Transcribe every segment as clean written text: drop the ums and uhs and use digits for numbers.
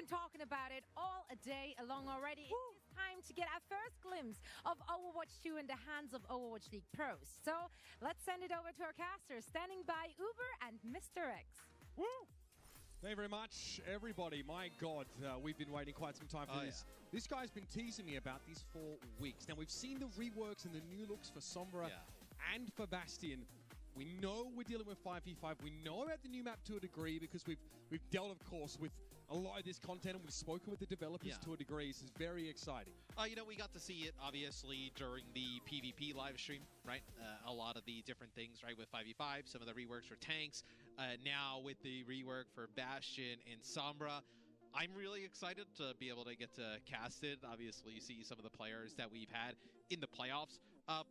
been talking about it all a day long already. Woo. It is time to get our first glimpse of Overwatch 2 in the hands of Overwatch League pros. So let's send it over to our casters, standing by Uber and Mr. X. Woo! Thank you very much, everybody. My God, we've been waiting quite some time for this. Yeah. This guy's been teasing me about these 4 weeks. Now, we've seen the reworks and the new looks for Sombra and for Bastion. We know we're dealing with 5v5. We know about the new map to a degree because we've dealt, of course, with a lot of this content and we've spoken with the developers to a degree. This is very exciting. You know, we got to see it, obviously, during the PvP live stream, right? A lot of the different things, right, with 5v5, some of the reworks for tanks. Now with the rework for Bastion and Sombra. I'm really excited to be able to get to cast it. Obviously, you see some of the players that we've had in the playoffs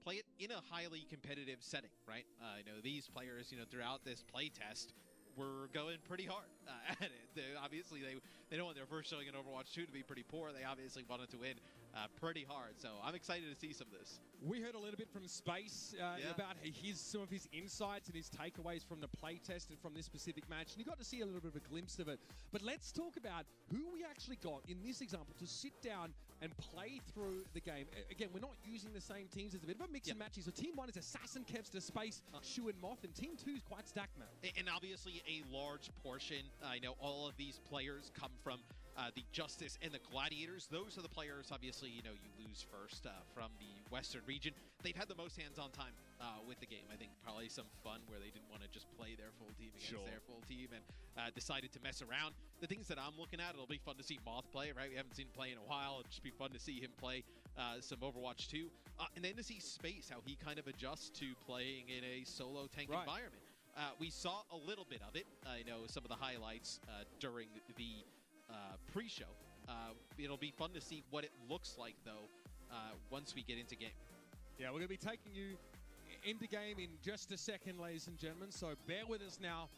play it in a highly competitive setting, right? You know, these players, you know, throughout this play test were going pretty hard at it. Obviously, they don't want their first showing in Overwatch 2 to be pretty poor. They obviously wanted to win pretty hard. So I'm excited to see some of this. We heard a little bit from Space about some of his insights and his takeaways from the playtest and from this specific match. And you got to see a little bit of a glimpse of it. But let's talk about who we actually got in this example to sit down and play through the game. Again, we're not using the same teams. It's a bit of a mix and match. So Team 1 is Assassin, Kevster, Space, Skewed, and Moth. And Team 2 is quite stacked, man. And obviously a large portion, I know all of these players come from the Justice and the Gladiators. Those are the players, obviously, you know, you lose first from the Western region. They've had the most hands-on time with the game. I think probably some fun where they didn't want to just play their full team against their full team and decided to mess around. The things that I'm looking at, it'll be fun to see Moth play, right? We haven't seen him play in a while. It'll just be fun to see him play some Overwatch 2. And then to see Space, how he kind of adjusts to playing in a solo tank environment. We saw a little bit of it. I know some of the highlights during the pre-show. It'll be fun to see what it looks like, though, once we get into game. Yeah, we're going to be taking you into game in just a second, ladies and gentlemen, so bear with us now.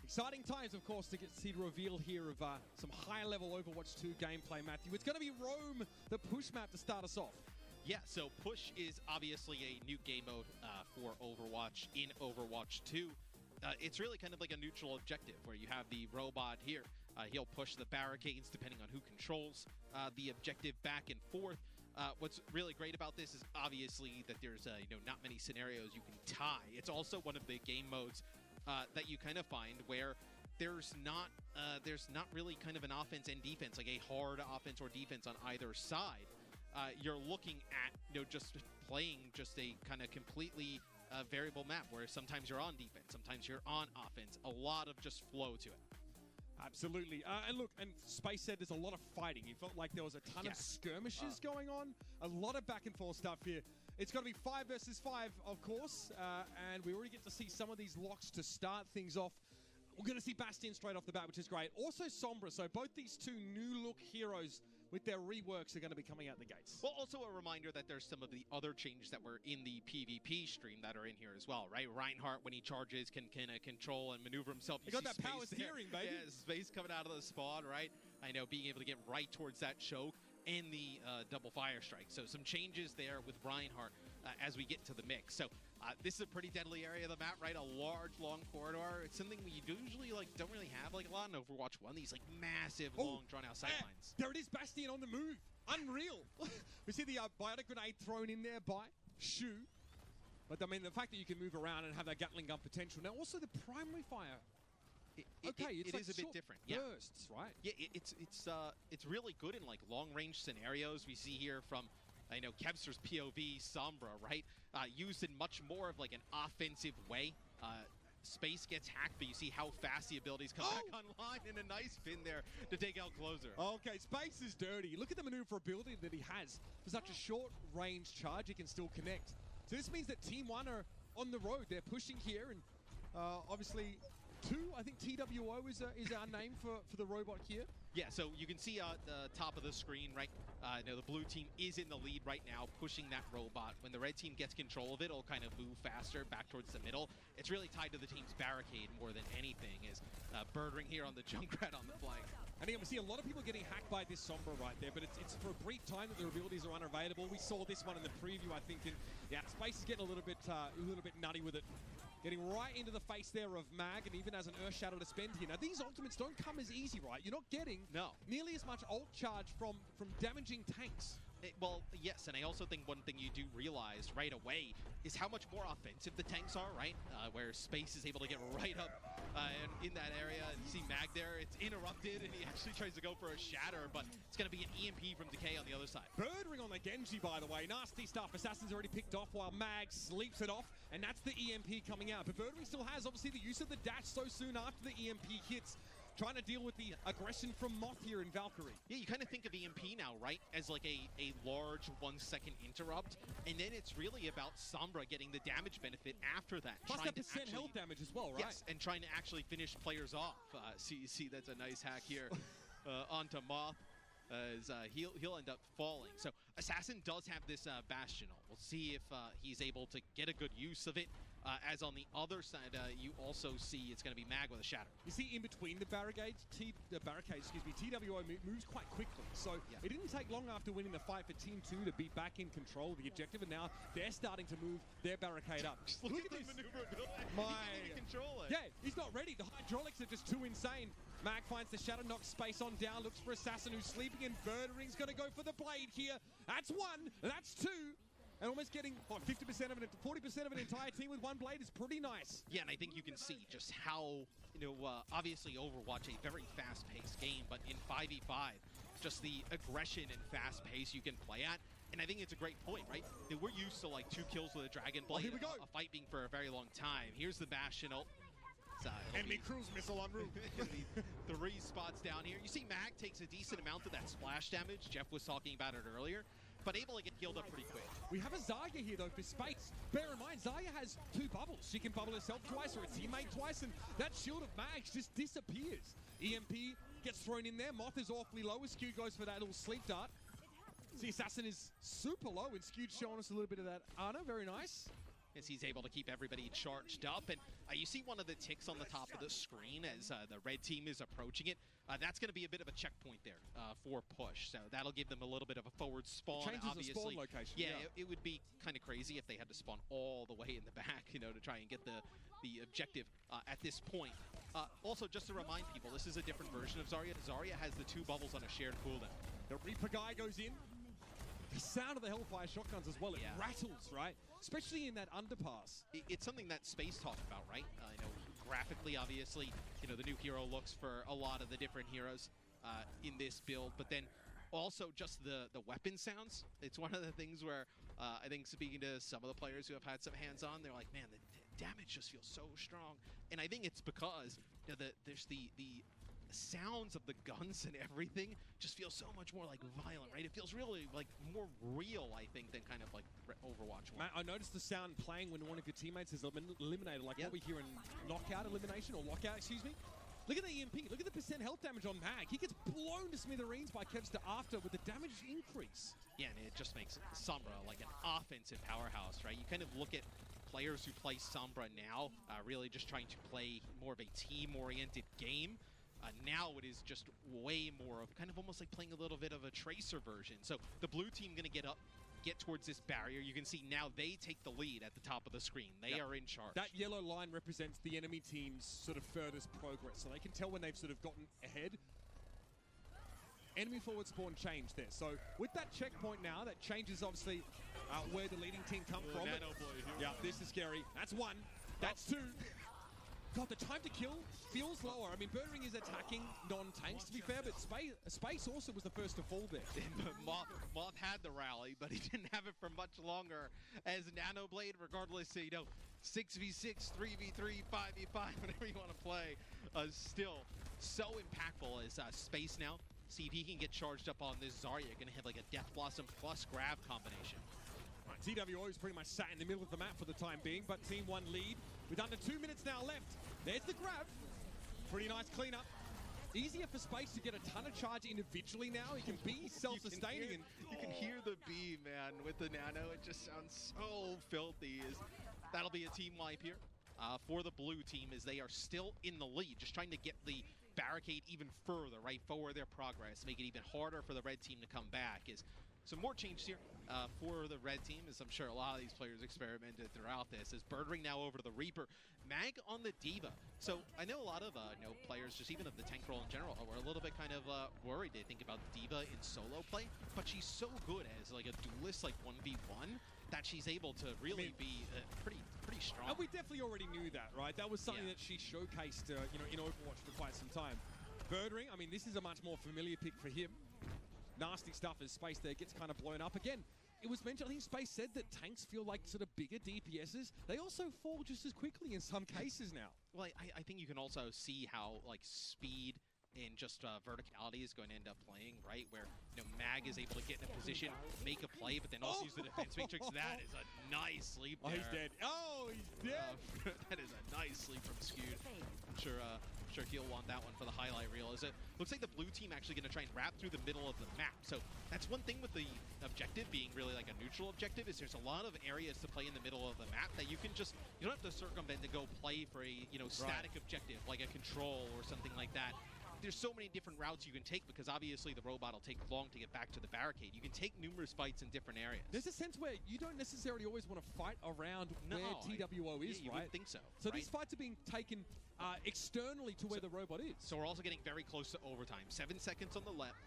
Exciting times, of course, to get to see the reveal here of some high-level Overwatch 2 gameplay, Matthew. It's going to be Rome, the push map, to start us off. Yeah, so Push is obviously a new game mode for Overwatch in Overwatch 2. It's really kind of like a neutral objective where you have the robot here. He'll push the barricades depending on who controls the objective back and forth. What's really great about this is obviously that there's you know, not many scenarios you can tie. It's also one of the game modes that you kind of find where there's not really kind of an offense and defense, like a hard offense or defense on either side. You're looking at, you know, just playing just a kind of completely variable map where sometimes you're on defense, sometimes you're on offense. A lot of just flow to it. Absolutely. And look, and Space said there's a lot of fighting. He felt like there was a ton of skirmishes going on. A lot of back and forth stuff here. It's going to be 5 versus 5, of course. And we already get to see some of these locks to start things off. We're going to see Bastion straight off the bat, which is great. Also Sombra. So both these 2 new look heroes with their reworks are going to be coming out the gates. Well, also a reminder that there's some of the other changes that were in the PvP stream that are in here as well, right? Reinhardt, when he charges, can control and maneuver himself. You got that power steering, baby. Yeah, Space coming out of the spawn, right? I know, being able to get right towards that choke and the double fire strike. So some changes there with Reinhardt as we get into the mix. So this is a pretty deadly area of the map, right? A large, long corridor. It's something we usually don't really have like a lot in Overwatch 1. These like massive, long, drawn-out sightlines. There it is, Bastion on the move. Unreal. We see the biotic grenade thrown in there by Shu. But I mean, the fact that you can move around and have that Gatling gun potential. Now, also the primary fire. It is a bit different. Bursts, right? Yeah, it's really good in like long range scenarios. We see here from, I know, Kevster's POV, Sombra, right? Used in much more of like an offensive way. Space gets hacked, but you see how fast the abilities come back online, and a nice pin there to take out Closer. Okay, Space is dirty. Look at the maneuverability that he has. For such a short range charge, he can still connect. So this means that Team 1 are on the road. They're pushing here, and obviously 2, I think TWO is our name for the robot here. Yeah, so you can see the top of the screen, right? The blue team is in the lead right now, pushing that robot. When the red team gets control of it, it'll kind of move faster back towards the middle. It's really tied to the team's barricade more than anything, is Birdring here on the Junkrat on the flank. And again, we see a lot of people getting hacked by this Sombra right there, but it's for a brief time that their abilities are unavailable. We saw this one in the preview, I think, and yeah, Space is getting a little bit nutty with it. Getting right into the face there of Mag, and even as an Earth Shadow to spend here. Now, these ultimates don't come as easy, right? You're not getting nearly as much ult charge from damaging tanks. Well, yes, and I also think one thing you do realize right away is how much more offensive the tanks are, right? Where Space is able to get right up in that area. And you see Mag there, it's interrupted, and he actually tries to go for a shatter, but it's going to be an EMP from Decay on the other side. Birdring on the Genji, by the way. Nasty stuff. Assassin's already picked off while Mag sleeps it off, and that's the EMP coming out. But Birdring still has, obviously, the use of the dash so soon after the EMP hits. Trying to deal with the aggression from Moth here in Valkyrie. Yeah, you kind of think of EMP now, right, as like a large 1-second interrupt, and then it's really about Sombra getting the damage benefit after that. Plus that percent health damage as well, right? Yes, and trying to actually finish players off. See, that's a nice hack here onto Moth. As he'll end up falling. So Assassin does have this Bastion ult. We'll see if he's able to get a good use of it. As on the other side, you also see it's going to be Mag with a shatter. You see in between the barricades, TWO moves quite quickly. So it didn't take long after winning the fight for Team 2 to be back in control of the objective, and now they're starting to move their barricade up. Just look at this maneuver. He can't even control it. Yeah, he's not ready. The hydraulics are just too insane. Mag finds the shatter, knocks Space on down, looks for Assassin who's sleeping, and Birdring's going to go for the blade here. That's one, that's two. And almost getting 50% of it, 40% of an entire team with one blade is pretty nice. Yeah, and I think you can see just how, obviously Overwatch, a very fast-paced game, but in 5v5, just the aggression and fast pace you can play at. And I think it's a great point, right? We're used to like 2 kills with a Dragon Blade, here we go. A fight being for a very long time. Here's the Bastion ult. Enemy cruise missile en route. 3 spots down here. You see Mag takes a decent amount of that splash damage. Jeff was talking about it earlier, but able to get healed up pretty quick. We have a Zarya here, though, for Space. Bear in mind, Zarya has 2 bubbles. She can bubble herself twice or a teammate twice, and that shield of Mag's just disappears. EMP gets thrown in there. Moth is awfully low as Skewed goes for that little sleep dart. See, Assassin is super low, and Skewed showing us a little bit of that Ana. Very nice. As he's able to keep everybody charged up. And you see one of the ticks on the top of the screen as the red team is approaching it. That's going to be a bit of a checkpoint there for push. So that'll give them a little bit of a forward spawn. Changes obviously. the spawn location. Yeah, it would be kind of crazy if they had to spawn all the way in the back, to try and get the objective at this point. Also, just to remind people, this is a different version of Zarya. Zarya has the 2 bubbles on a shared cooldown. The Reaper guy goes in. The sound of the Hellfire shotguns as well, it rattles, right? Especially in that underpass. It's something that Space talked about, right? Graphically, obviously, the new hero looks for a lot of the different heroes in this build, but then also just the weapon sounds. It's one of the things where I think speaking to some of the players who have had some hands-on, they're like, man, the damage just feels so strong. And I think it's because there's the sounds of the guns and everything just feel so much more like violent, right? It feels really like more real, I think, than kind of like Overwatch 1. Matt, I noticed the sound playing when one of your teammates is eliminated, like what we hear in knockout elimination or lockout, excuse me. Look at the EMP. Look at the percent health damage on Mag. He gets blown to smithereens by Kevster after with the damage increase. Yeah, and it just makes Sombra like an offensive powerhouse, right? You kind of look at players who play Sombra now, really just trying to play more of a team-oriented game. Now it is just way more of kind of almost like playing a little bit of a Tracer version. So the blue team going to get towards this barrier. You can see now they take the lead at the top of the screen. They are in charge. That yellow line represents the enemy team's sort of furthest progress. So they can tell when they've sort of gotten ahead. Enemy forward spawn changed there. So with that checkpoint now, that changes obviously where the leading team come from. Yeah, this is scary. That's 1. That's 2. God, the time to kill feels lower. I mean, Birdring is attacking non-tanks, to be fair, but Space also was the first to fall there. Moth had the rally, but he didn't have it for much longer. As Nanoblade, regardless, 6v6, 3v3, 5v5, whatever you want to play, still so impactful as Space now. See if he can get charged up on this Zarya. Going to have like a Death Blossom plus grab combination. Right, TWO is pretty much sat in the middle of the map for the time being, but Team 1 lead with under 2 minutes now left. There's the grab. Pretty nice cleanup. Easier for Space to get a ton of charge individually now. He can be self-sustaining. You can hear the beam, man, with the nano. It just sounds so filthy. That'll be a team wipe here for the blue team as they are still in the lead, just trying to get the barricade even further, right, forward their progress, make it even harder for the red team to come back. Is some more changes here for the red team, as I'm sure a lot of these players experimented throughout this. As Birdring now over to the Reaper, Mag on the D.Va. So I know a lot of players, just even of the tank role in general, were a little bit kind of worried. They think about D.Va in solo play, but she's so good as like a duelist, like 1v1, that she's able to really be pretty strong. And we definitely already knew that, right? That was something that she showcased, in Overwatch for quite some time. Birdring, I mean, this is a much more familiar pick for him. Nasty stuff as Space there gets kind of blown up. Again, it was mentioned, I think Space said that tanks feel like sort of bigger DPSs. They also fall just as quickly in some cases now. Well, I think you can also see how, like, speed and just verticality is going to end up playing, right? Where, Mag is able to get in a position, make a play, but then also use the defense matrix. That is a nice sleep there. Oh, he's dead. Oh, he's dead. That is a nice sleep from Skewed. I'm sure he'll want that one for the highlight reel. Is it looks like the blue team actually going to try and wrap through the middle of the map. So that's one thing with the objective being really like a neutral objective, is there's a lot of areas to play in the middle of the map that you can just, you don't have to circumvent to go play for a static objective like a control or something like that. There's so many different routes you can take, because obviously the robot will take long to get back to the barricade. You can take numerous fights in different areas. There's a sense where you don't necessarily always want to fight around where TWO is, you right? wouldn't think so. So these fights are being taken externally to where the robot is. So we're also getting very close to overtime. 7 seconds on the left.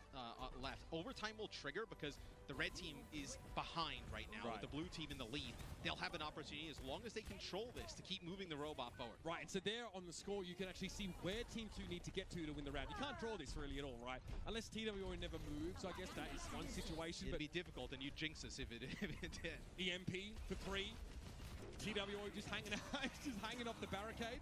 Overtime will trigger because the red team is behind right now with the blue team in the lead. They'll have an opportunity, as long as they control this, to keep moving the robot forward. Right, and so there on the score, you can actually see where Team 2 need to get to win the round. You can't draw this really at all, right? Unless TWO never moves, I guess that is one situation. It'd be difficult, and you'd jinx us if it did. EMP for 3. TWO just hanging off the barricade.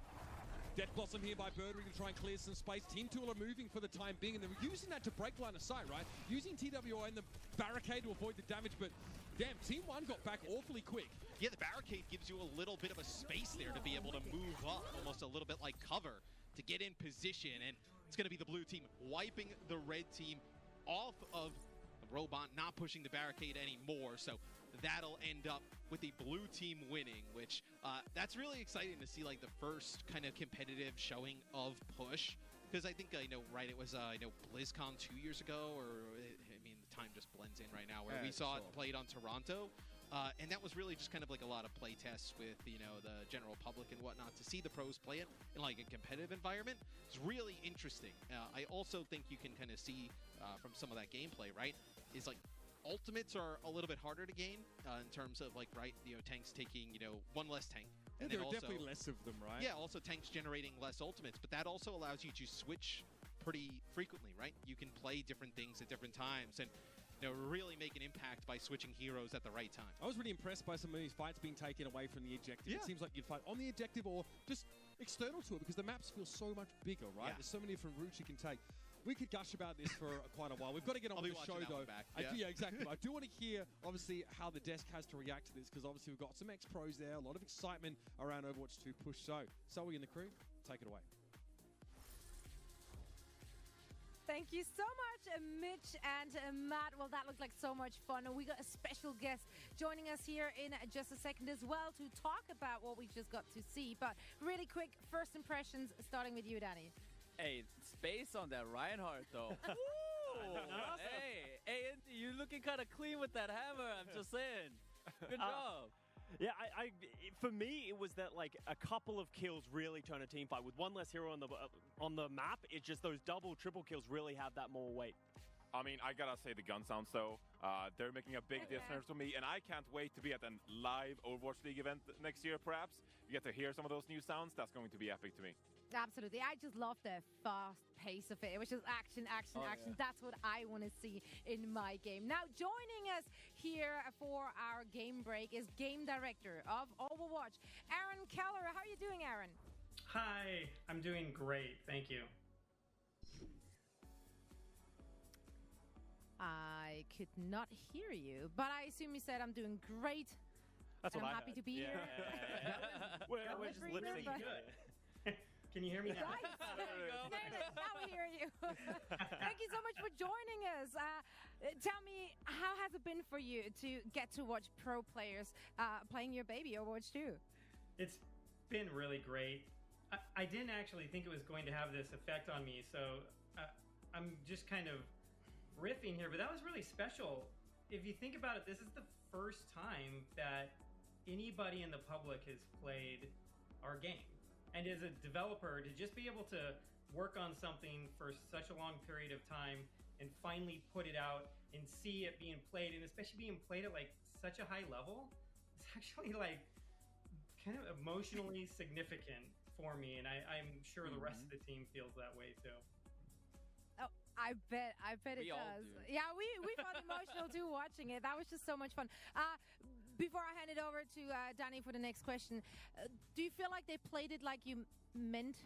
Death Blossom here by Birdring to try and clear some space. Team 2 are moving for the time being, and they're using that to break line of sight, right? Using TWO and the barricade to avoid the damage, but damn, Team 1 got back awfully quick. Yeah, the barricade gives you a little bit of a space there to be able to move up, almost a little bit like cover, to get in position, and it's going to be the blue team wiping the red team off of the robot, not pushing the barricade anymore, so that'll end up with the blue team winning, which that's really exciting to see, like the first kind of competitive showing of push, because I think it was BlizzCon 2 years ago, or I mean the time just blends in right now, where we saw it played on Toronto, and that was really just kind of like a lot of play tests with the general public and whatnot. To see the pros play it in like a competitive environment is really interesting. I also think you can kind of see from some of that gameplay, right, is like ultimates are a little bit harder to gain in terms of like, tanks taking, one less tank. And there are definitely less of them, right? Yeah, also tanks generating less ultimates, but that also allows you to switch pretty frequently, right? You can play different things at different times and really make an impact by switching heroes at the right time. I was really impressed by some of these fights being taken away from the objective. It seems like you'd fight on the objective or just external to it, because the maps feel so much bigger, right? There's so many different routes you can take. We could gush about this for quite a while. We've got to get on with the show, though. Yeah, exactly. I do want to hear, obviously, how the desk has to react to this, because obviously we've got some ex-pros there, a lot of excitement around Overwatch 2 push. So, Zoe and the crew, take it away. Thank you so much, Mitch and Matt. Well, that looked like so much fun. We got a special guest joining us here in just a second as well to talk about what we just got to see. But really quick, first impressions, starting with you, Danny. Hey, space on that Reinhardt, though. Hey, Andy, you're looking kind of clean with that hammer, I'm just saying. Good job. Yeah, for me, it was that like a couple of kills really turn a team fight. With one less hero on the map, it's just those double, triple kills really have that more weight. I mean, I gotta say the gun sounds though. They're making a big difference to me, and I can't wait to be at a live Overwatch League event next year, perhaps. You get to hear some of those new sounds. That's going to be epic to me. Absolutely. I just love the fast pace of it. It was just action. Yeah. That's what I want to see in my game. Now, joining us here for our game break is Game Director of Overwatch, Aaron Keller. How are you doing, Aaron? Hi, I'm doing great. Thank you. I could not hear you, but I assume you said I'm doing great. That's what I'm I happy heard. to be here. We're just lip Really syncing. good. Can you hear me now? Nice. Now we hear you. Thank you so much for joining us. Tell me, how has it been for you to get to watch pro players playing your baby Overwatch 2? It's been really great. I didn't actually think it was going to have this effect on me, so I'm just kind of riffing here, but that was really special. If you think about it, this is the first time that anybody in the public has played our game. And as a developer, to just be able to work on something for such a long period of time and finally put it out and see it being played, and especially being played at like such a high level, it's actually like kind of emotionally significant for me, and I'm sure the rest of the team feels that way too. Oh, I bet it does. Yeah, we found emotional too watching it. That was just so much fun. Before I hand it over to Danny for the next question, do you feel like they played it like you meant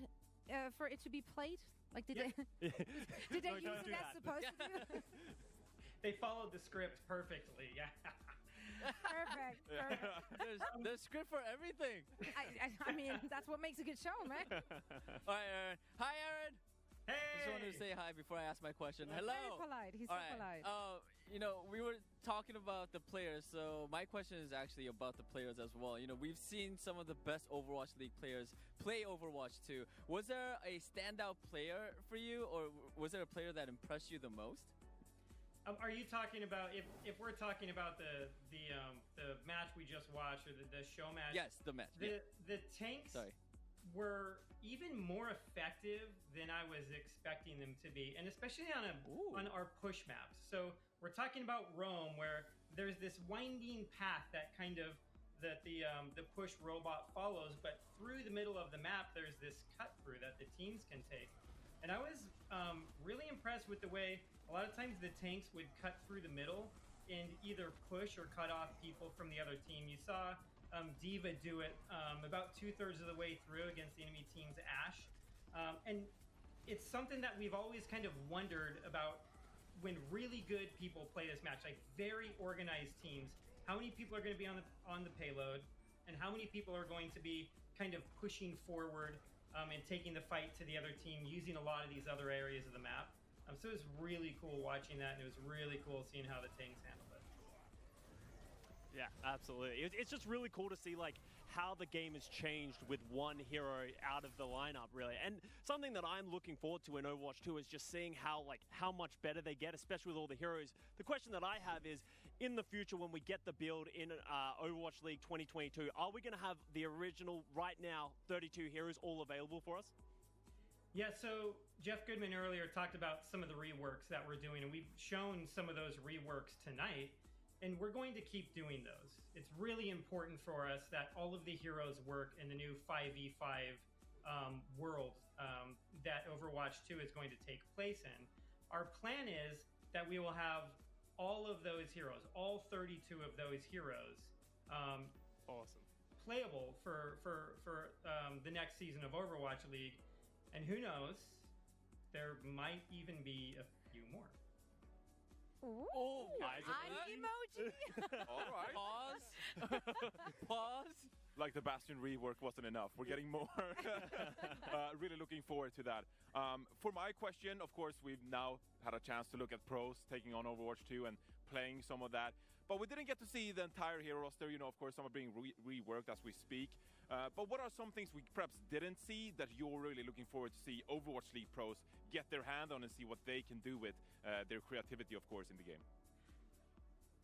for it to be played? Like did they use it as supposed to do? They followed the script perfectly. Yeah. Perfect. There's script for everything. I mean, that's what makes a good show, man. All right, Aaron. Hi, Aaron. Hey. Just wanted to say hi before I ask my question. He's Hello. very polite. He's so polite. You know, we were talking about the players, so my question is actually about the players as well. You know, we've seen some of the best Overwatch League players play Overwatch 2. Was there a standout player for you, or was there a player that impressed you the most? Are you talking about if we're talking about the match we just watched, or the show match? Yes, the match. The tanks were even more effective than I was expecting them to be, and especially on our push maps. So we're talking about Rome, where there's this winding path that kind of the push robot follows, but through the middle of the map there's this cut through that the teams can take. And I was really impressed with the way a lot of times the tanks would cut through the middle and either push or cut off people from the other team. You saw D.Va do it about 2/3 of the way through against the enemy team's Ashe. And it's something that we've always kind of wondered about when really good people play this match, like very organized teams. How many people are going to be on the payload, and how many people are going to be kind of pushing forward and taking the fight to the other team using a lot of these other areas of the map. So it was really cool watching that, and it was really cool seeing how the tanks handled it. Yeah, absolutely. It's just really cool to see like how the game has changed with one hero out of the lineup, really. And something that I'm looking forward to in Overwatch 2 is just seeing how much better they get, especially with all the heroes. The question that I have is, in the future when we get the build in Overwatch League 2022, are we going to have the original, right now, 32 heroes all available for us? Yeah, so Jeff Goodman earlier talked about some of the reworks that we're doing, and we've shown some of those reworks tonight, and we're going to keep doing those. It's really important for us that all of the heroes work in the new 5v5 world that Overwatch 2 is going to take place in. Our plan is that we will have all of those heroes, all 32 of those heroes, awesome, playable for the next season of Overwatch League. And who knows, there might even be a few more. Ooh, emoji. All right. Pause. Pause. Like the Bastion rework wasn't enough. We're getting more. Really looking forward to that. For my question, of course, we've now had a chance to look at pros taking on Overwatch 2 and playing some of that. But we didn't get to see the entire hero roster. You know, of course, some are being reworked as we speak. But what are some things we perhaps didn't see that you're really looking forward to see Overwatch League pros get their hand on and see what they can do with their creativity, of course, in the game?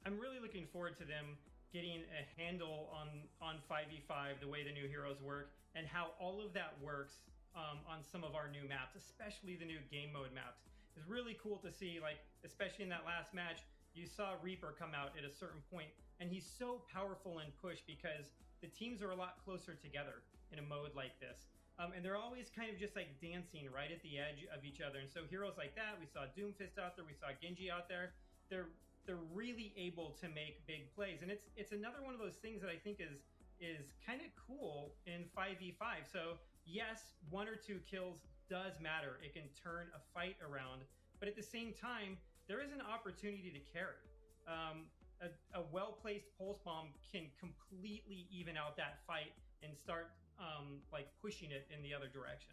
I'm really looking forward to them getting a handle on 5v5, the way the new heroes work, and how all of that works on some of our new maps, especially the new game mode maps. It's really cool to see, like, especially in that last match, you saw Reaper come out at a certain point, and he's so powerful in push because the teams are a lot closer together in a mode like this. And they're always kind of just like dancing right at the edge of each other. And so heroes like that, we saw Doomfist out there, we saw Genji out there, they're really able to make big plays. And it's another one of those things that I think is kind of cool in 5v5. So yes, 1 or 2 kills does matter. It can turn a fight around, but at the same time, there is an opportunity to carry. A well-placed pulse bomb can completely even out that fight and start like pushing it in the other direction.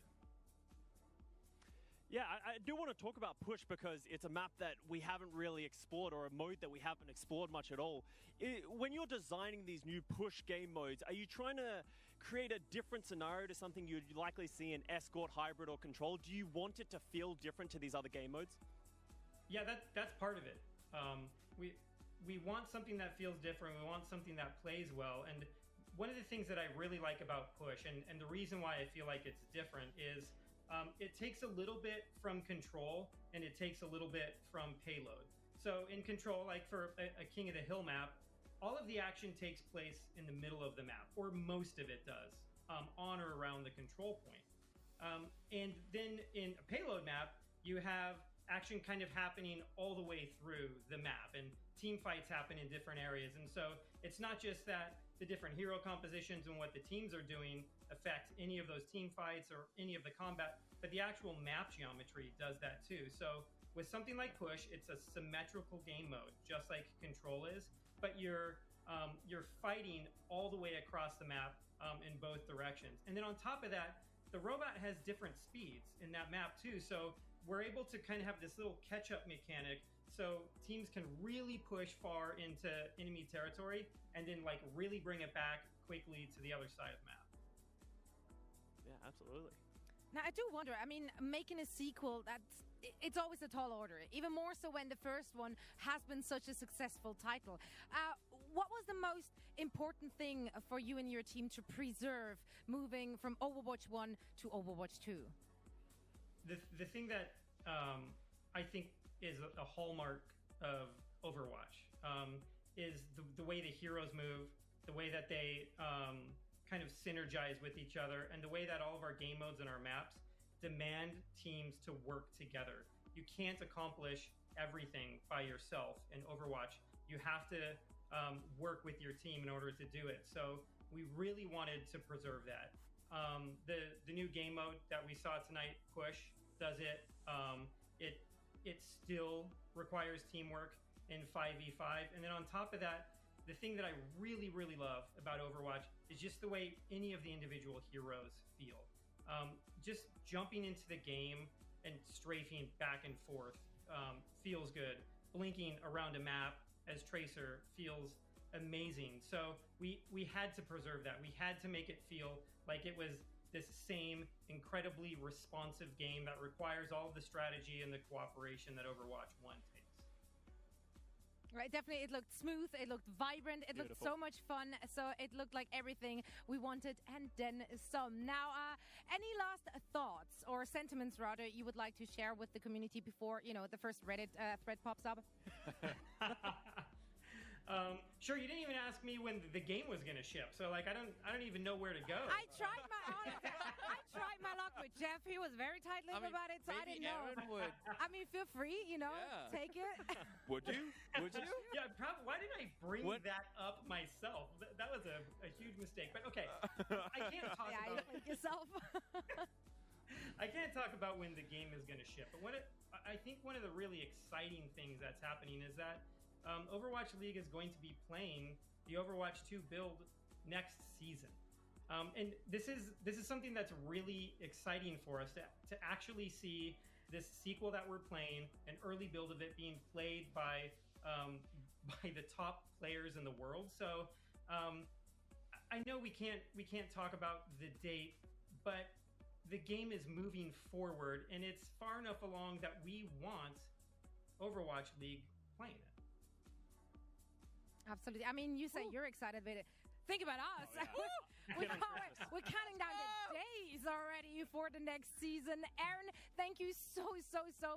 Yeah, I do want to talk about push because it's a map that we haven't really explored, or a mode that we haven't explored much at all. When you're designing these new push game modes, are you trying to create a different scenario to something you'd likely see in Escort, Hybrid, or Control? Do you want it to feel different to these other game modes? Yeah, that's part of it. We want something that feels different. We want something that plays well. And one of the things that I really like about Push, and the reason why I feel like it's different, is it takes a little bit from Control and it takes a little bit from Payload. So in Control, like for a King of the Hill map, all of the action takes place in the middle of the map, or most of it does, on or around the control point. And then in a Payload map, you have action kind of happening all the way through the map, and team fights happen in different areas. And so it's not just that the different hero compositions and what the teams are doing affect any of those team fights or any of the combat, but the actual map geometry does that too. So with something like Push, it's a symmetrical game mode, just like Control is, but you're fighting all the way across the map in both directions. And then on top of that, the robot has different speeds in that map too. So we're able to kind of have this little catch-up mechanic, so teams can really push far into enemy territory and then like really bring it back quickly to the other side of the map. Yeah, absolutely. Now, I do wonder, I mean, making a sequel, it's always a tall order, even more so when the first one has been such a successful title. What was the most important thing for you and your team to preserve moving from Overwatch 1 to Overwatch 2? The thing that I think is a hallmark of Overwatch is the way the heroes move, the way that they kind of synergize with each other, and the way that all of our game modes and our maps demand teams to work together. You can't accomplish everything by yourself in Overwatch. You have to work with your team in order to do it. So we really wanted to preserve that. The new game mode that we saw tonight, Push, does it. It still requires teamwork in 5v5. And then on top of that, the thing that I really, really love about Overwatch is just the way any of the individual heroes feel. Just jumping into the game and strafing back and forth feels good. Blinking around a map as Tracer feels amazing. So we had to preserve that. We had to make it feel like it was this same incredibly responsive game that requires all of the strategy and the cooperation that Overwatch 1 takes. Right, definitely. It looked smooth, it looked vibrant, it looked so much fun. So it looked like everything we wanted and then some. Now, any last thoughts or sentiments, rather, you would like to share with the community before, the first Reddit thread pops up? Sure, you didn't even ask me when the game was going to ship, so I don't even know where to go. I tried my luck with Jeff. He was very tight-lipped about it, so I didn't know. Aaron would. I mean, feel free, take it. Would you? Yeah, probably. Why didn't I bring that up myself? That was a huge mistake. But okay, I can't talk about yourself. I can't talk about when the game is going to ship. But I think one of the really exciting things that's happening is that Overwatch League is going to be playing the Overwatch 2 build next season. And this is something that's really exciting for us to actually see this sequel that we're playing, an early build of it being played by the top players in the world. So I know we can't talk about the date, but the game is moving forward and it's far enough along that we want Overwatch League playing it. Absolutely. I mean, you say you're excited about it. Think about us. Oh, yeah. We're counting down the days already for the next season. Aaron, thank you so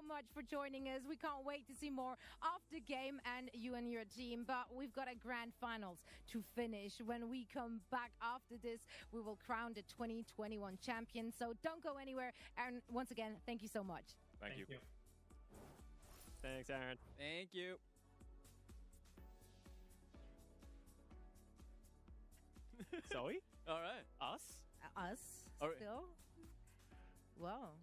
much for joining us. We can't wait to see more of the game and you and your team. But we've got a grand finals to finish. When we come back after this, we will crown the 2021 champion. So don't go anywhere. Aaron, once again, thank you so much. Thank you. Thanks, Aaron. Thank you. Zoe? All right. Us? Us? All right. Still? Well.